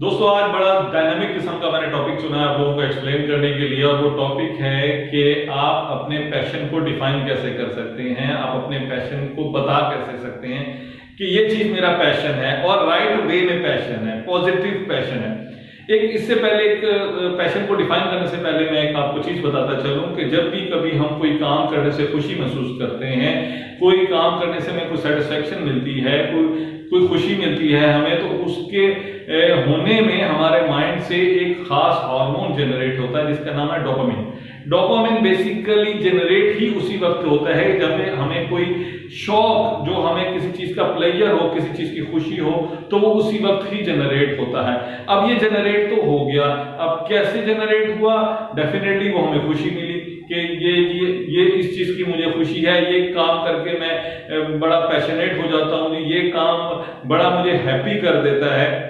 दोस्तों आज बड़ा डायनामिक किस्म का मैंने टॉपिक चुना है आप लोगों को एक्सप्लेन करने के लिए, और वो टॉपिक है कि आप अपने पैशन को डिफाइन कैसे कर सकते हैं, आप अपने पैशन को बता कैसे सकते हैं कि ये चीज मेरा पैशन है और राइट वे में पैशन है, पॉजिटिव पैशन है। इससे पहले एक पैशन को डिफाइन करने से पहले मैं एक आपको चीज बताता चलूं कि जब भी कभी हम कोई काम करने से खुशी महसूस करते हैं, कोई काम करने से हमें कोई सेटिस्फेक्शन मिलती है, कोई खुशी मिलती है हमें, तो उसके होने में हमारे माइंड से एक खास हार्मोन जनरेट होता है जिसका नाम है डोपामिन। डोपामिन बेसिकली जनरेट ही उसी वक्त होता है जब हमें कोई शौक, जो हमें किसी चीज का प्लेजर हो, किसी चीज की खुशी हो, तो वो उसी वक्त ही जनरेट होता है। अब ये जनरेट तो हो गया, अब कैसे जनरेट हुआ? डेफिनेटली वो हमें खुशी मिली कि ये इस चीज की मुझे खुशी है, ये काम करके मैं बड़ा पैशनेट हो जाता हूँ, ये काम बड़ा मुझे हैप्पी कर देता है।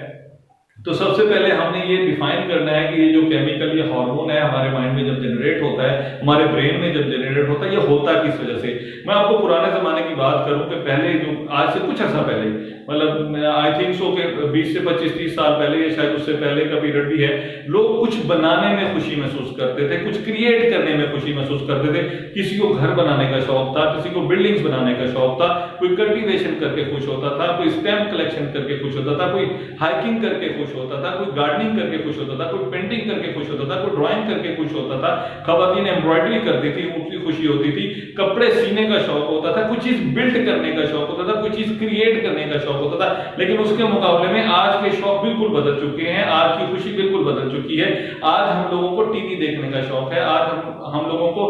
तो सबसे पहले हमने ये डिफाइन करना है कि ये जो केमिकल, ये हार्मोन है हमारे माइंड में जब जनरेट होता है, हमारे ब्रेन में जब जनरेट होता है, ये होता किस वजह से। मैं आपको पुराने जमाने की बात करूं कि पहले जो आज से कुछ अर्सा पहले, मतलब आई थिंक सो के 20 से 25-30 साल पहले, या शायद उससे पहले का पीरियड भी है, लोग कुछ बनाने में खुशी महसूस करते थे, कुछ क्रिएट करने में खुशी महसूस करते थे। किसी को घर बनाने का शौक था, किसी को बिल्डिंग्स बनाने का शौक था, कोई कल्टीवेशन करके खुश होता था, कोई स्टैम्प कलेक्शन करके खुश होता था, कोई हाइकिंग करके खुश होता था, कोई गार्डनिंग करके खुश होता था, कोई पेंटिंग करके खुश होता था, कोई ड्राइंग करके खुश होता था, खवातीन एम्ब्रॉयडरी करती थी, उनकी खुशी होती थी, कपड़े सीने का शौक होता था, कुछ चीज बिल्ड करने का शौक होता था, कोई चीज क्रिएट करने का शौक होता था। लेकिन उसके मुकाबले में आज के शौक बिल्कुल बदल चुके हैं, आज की खुशी बिल्कुल बदल चुकी है। आज हम लोगों को टीवी देखने का शौक है, आज हम लोगों को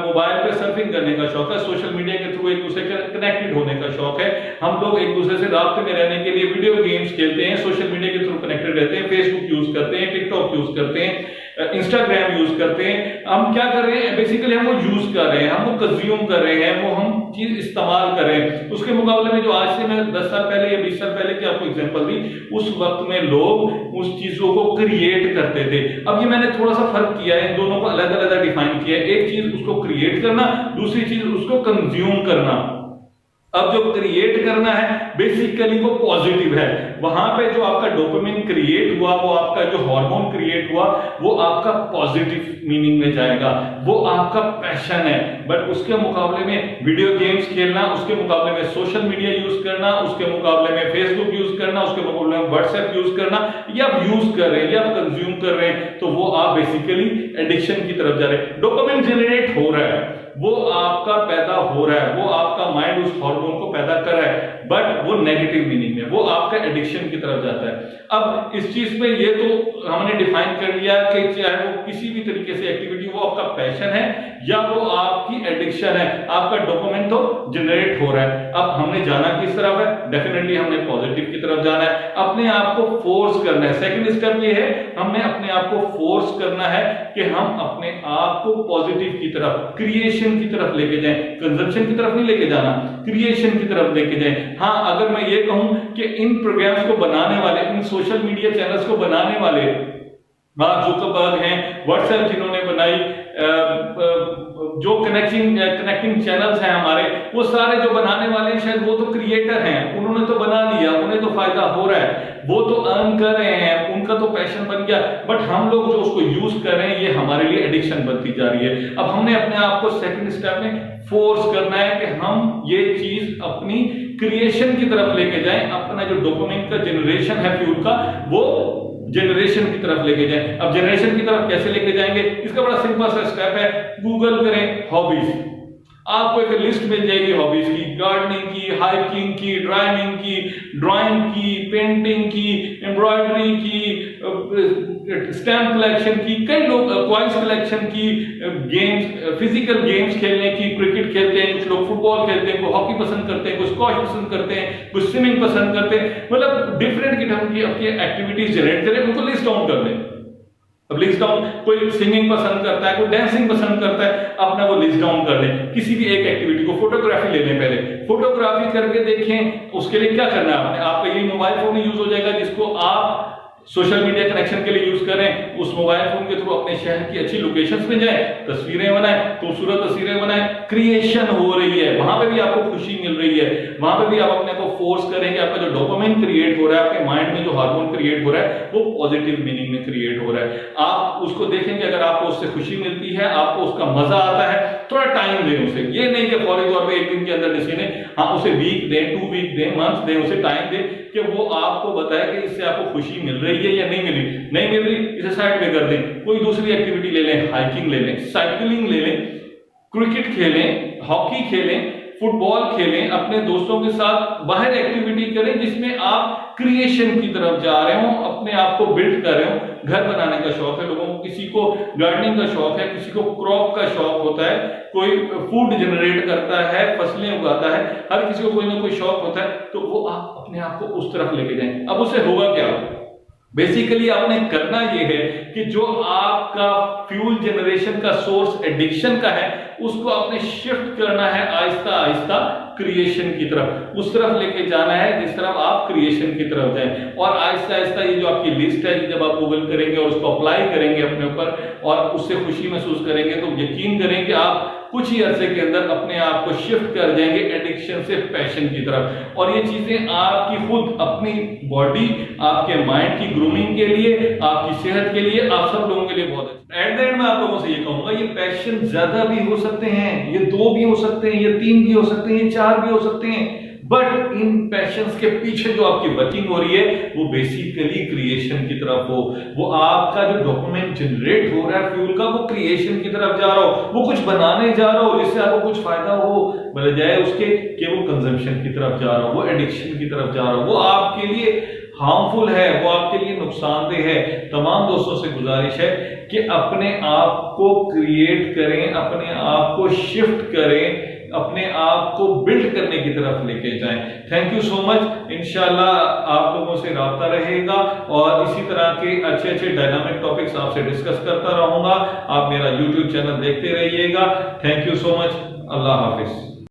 मोबाइल पे सर्फिंग करने का शौक है, सोशल मीडिया के थ्रू एक दूसरे से कनेक्टेड होने का शौक है। हम लोग एक दूसरे से राब्ते में रहने के लिए वीडियो गेम्स खेलते हैं, सोशल मीडिया के थ्रू कनेक्टेड रहते हैं, फेसबुक यूज करते हैं, टिकटॉक यूज करते हैं, इंस्टाग्राम यूज करते हैं। हम क्या कर रहे हैं? बेसिकली हम वो यूज कर रहे हैं, हम वो कंज्यूम कर रहे हैं, वो हम चीज इस्तेमाल कर रहे हैं। उसके मुकाबले में जो आज से मैं 10 साल पहले या 20 साल पहले की आपको एग्जांपल दी, उस वक्त में लोग उस चीजों को क्रिएट करते थे। अब ये मैंने थोड़ा सा फर्क किया है, इन दोनों को अलग अलग डिफाइन किया है। एक चीज उसको क्रिएट करना, दूसरी चीज उसको कंज्यूम करना। अब जो क्रिएट करना है बेसिकली वो पॉजिटिव है, वहां पे जो आपका डोपामिन क्रिएट हुआ, वो आपका जो हार्मोन क्रिएट हुआ, वो आपका पॉजिटिव मीनिंग में जाएगा, वो आपका पैशन है। बट उसके मुकाबले में वीडियो गेम्स खेलना, उसके मुकाबले में सोशल मीडिया यूज करना, उसके मुकाबले में फेसबुक यूज करना, उसके मुकाबले में व्हाट्सएप यूज करना, या आप यूज कर रहे हैं या आप कंज्यूम कर रहे हैं, तो वो आप बेसिकली एडिक्शन की तरफ जा रहे हैं। डोपामिन जनरेट हो रहा है, वो आपका पैदा हो रहा है, वो आपका माइंड उस हार्मोन को पैदा कर रहा है, बट वो नेगेटिव मीनिंग में, वो आपका एडिक्शन की तरफ जाता है। अब इस चीज पे ये तो हमने डिफाइन कर लिया कि चाहे वो किसी भी तरीके से एक्टिविटी, वो आपका पैशन है या वो आपकी एडिक्शन है, आपका डोपामिन तो जनरेट हो रहा है। अब हमने जाना किस तरफ है? डेफिनेटली हमने पॉजिटिव की तरफ जाना है, अपने आप को फोर्स करना है। सेकंड स्टेप ये है, हमने अपने आप को फोर्स करना है कि हम अपने आप को पॉजिटिव की तरफ, क्रिएशन की तरफ लेके जाएं, कंजम्पशन की तरफ नहीं लेके जाना, क्रिएशन की तरफ लेके जाएं। हाँ, अगर मैं ये कहूं कि इन प्रोग्राम्स को बनाने वाले, इन सोशल मीडिया चैनल्स को बनाने वाले मार्क जुकरबर्ग हैं, व्हाट्सएप जिन्होंने बनाई, जो कनेक्टिंग चैनल्स हैं हमारे, वो सारे जो बनाने वाले हैं शायद वो तो क्रिएटर हैं, उन्होंने तो बना लिया, उन्हें तो फायदा हो रहा है, वो तो अर्न कर रहे हैं, उनका तो पैशन बन गया। बट हम लोग जो उसको यूज कर रहे हैं, ये हमारे लिए एडिक्शन बनती जा रही है। अब हमने अपने आप को सेकंड स्टेप में फोर्स करना है कि हम ये चीज अपनी क्रिएशन की तरफ लेके जाएं, अपना जो डोपामिन का जनरेशन है फ्यूल का, वो जनरेशन की तरफ लेके जाएं। अब जनरेशन की तरफ कैसे लेके जाएंगे? इसका बड़ा सिंपल सा स्टेप है, गूगल करें हॉबीज, आपको एक लिस्ट मिल जाएगी हॉबीज की, गार्डनिंग की, हाइकिंग की, ड्राइंग की, पेंटिंग की, एम्ब्रॉयडरी की, स्टैम्प कलेक्शन की, कई लोग क्वाइंस कलेक्शन की, गेम्स, फिजिकल गेम्स खेलने की, क्रिकेट खेलते हैं, कुछ लोग फुटबॉल खेलते हैं, कोई हॉकी पसंद करते हैं, कोई स्क्वॉश पसंद करते हैं, कोई स्विमिंग पसंद करते हैं, मतलब डिफरेंट किस्म की अपनी एक्टिविटीज जनरेट करें, उनको लिस्ट डाउन कर दें। अब लिस्ट डाउन, कोई सिंगिंग पसंद करता है, कोई डांसिंग पसंद करता है, अपना वो लिस्ट डाउन कर लें। किसी भी एक एक्टिविटी को, फोटोग्राफी ले लें, पहले फोटोग्राफी करके देखें। उसके लिए क्या करना है आपने? आपका ये मोबाइल फोन यूज हो जाएगा जिसको आप सोशल मीडिया कनेक्शन के लिए यूज करें, उस मोबाइल फोन के थ्रू अपने शहर की अच्छी लोकेशंस पे जाएं, तस्वीरें बनाएं, खूबसूरत तस्वीरें बनाएं, क्रिएशन हो रही है, वहां पे भी आपको खुशी मिल रही है, वहां पे भी आप अपने को फोर्स करेंगे, आपका जो डोपामिन क्रिएट हो रहा है, आपके माइंड में जो हार्मोन क्रिएट हो रहा है वो पॉजिटिव मीनिंग में क्रिएट हो रहा है। आप उसको देखेंगे, अगर आपको उससे खुशी मिलती है, आपको उसका मजा आता है, थोड़ा टाइम दें उसे, ये नहीं कि फौरी तौर पे एक दिन के अंदर डिसीजन है, हाँ उसे वीक दें, 2 वीक दें, मंथ दें, उसे टाइम दें कि वो आपको बताए कि इससे आपको खुशी मिल रही है या नहीं मिल रही। नहीं मिल रही, इसे साइड में कर दें, कोई दूसरी एक्टिविटी ले लें, हाइकिंग ले लें, साइकिलिंग ले लें, क्रिकेट खेलें, हॉकी खेलें, फुटबॉल खेलें, अपने दोस्तों के साथ बाहर एक्टिविटी करें जिसमें आप क्रिएशन की तरफ जा रहे हो, अपने आप को बिल्ड कर रहे हो। घर बनाने का शौक है लोगों को, किसी को गार्डनिंग का शौक है, किसी को क्रॉप का शौक होता है, कोई फूड जनरेट करता है, फसलें उगाता है, हर किसी को कोई ना कोई शौक होता है, तो वो आप अपने आप को उस तरफ लेके जाएं। अब उसे होगा क्या, बेसिकली आपने करना यह है कि जो आपका फ्यूल जनरेशन का सोर्स एडिक्शन का है उसको आपने शिफ्ट करना है आहिस्ता आहिस्ता क्रिएशन की तरफ, उस तरफ लेके जाना है जिस तरफ आप क्रिएशन की तरफ जाएं। और आहिस्ता आहिस्ता ये जो आपकी लिस्ट है, जब आप गूगल करेंगे और उसको अप्लाई करेंगे अपने ऊपर और उससे खुशी महसूस करेंगे, तो यकीन करें कि आप कुछ ही अरसे के अंदर अपने आप को शिफ्ट कर जाएंगे एडिक्शन से पैशन की तरफ। और ये चीजें आपकी खुद अपनी बॉडी, आपके माइंड की ग्रूमिंग के लिए, आपकी सेहत के लिए, आप सब लोगों के लिए बहुत अच्छा। एट द एंड मैं आप लोगों से ये कहूंगा, ये पैशन ज्यादा भी हो सकते हैं, ये 2 भी हो सकते हैं, ये 3 भी हो सकते हैं, ये 4 भी हो सकते हैं, बट इन पैशंस के पीछे जो आपकी वर्किंग हो रही है वो बेसिकली क्रिएशन की तरफ हो, वो आपका जो डोपामिन जनरेट हो रहा है फ्यूल का, वो क्रिएशन की तरफ जा रहा हो, वो कुछ बनाने जा रहा हो जिससे आपको कुछ फायदा हो, बजाय उसके कि वो कंजम्पशन की तरफ जा रहा हो, वो एडिक्शन की तरफ जा रहा हो, वो आपके लिए हार्मफुल है, वो आपके लिए नुकसानदेह है। तमाम दोस्तों से गुजारिश है कि अपने आप को क्रिएट करें, अपने आप को शिफ्ट करें, अपने आप को बिल्ड करने की तरफ लेके जाएं। Thank you so much. इंशाल्लाह आप लोगों से राब्ता रहेगा और इसी तरह के अच्छे अच्छे डायनामिक टॉपिक्स आपसे डिस्कस करता रहूंगा। आप मेरा YouTube चैनल देखते रहिएगा। Thank you so much. Allah Hafiz.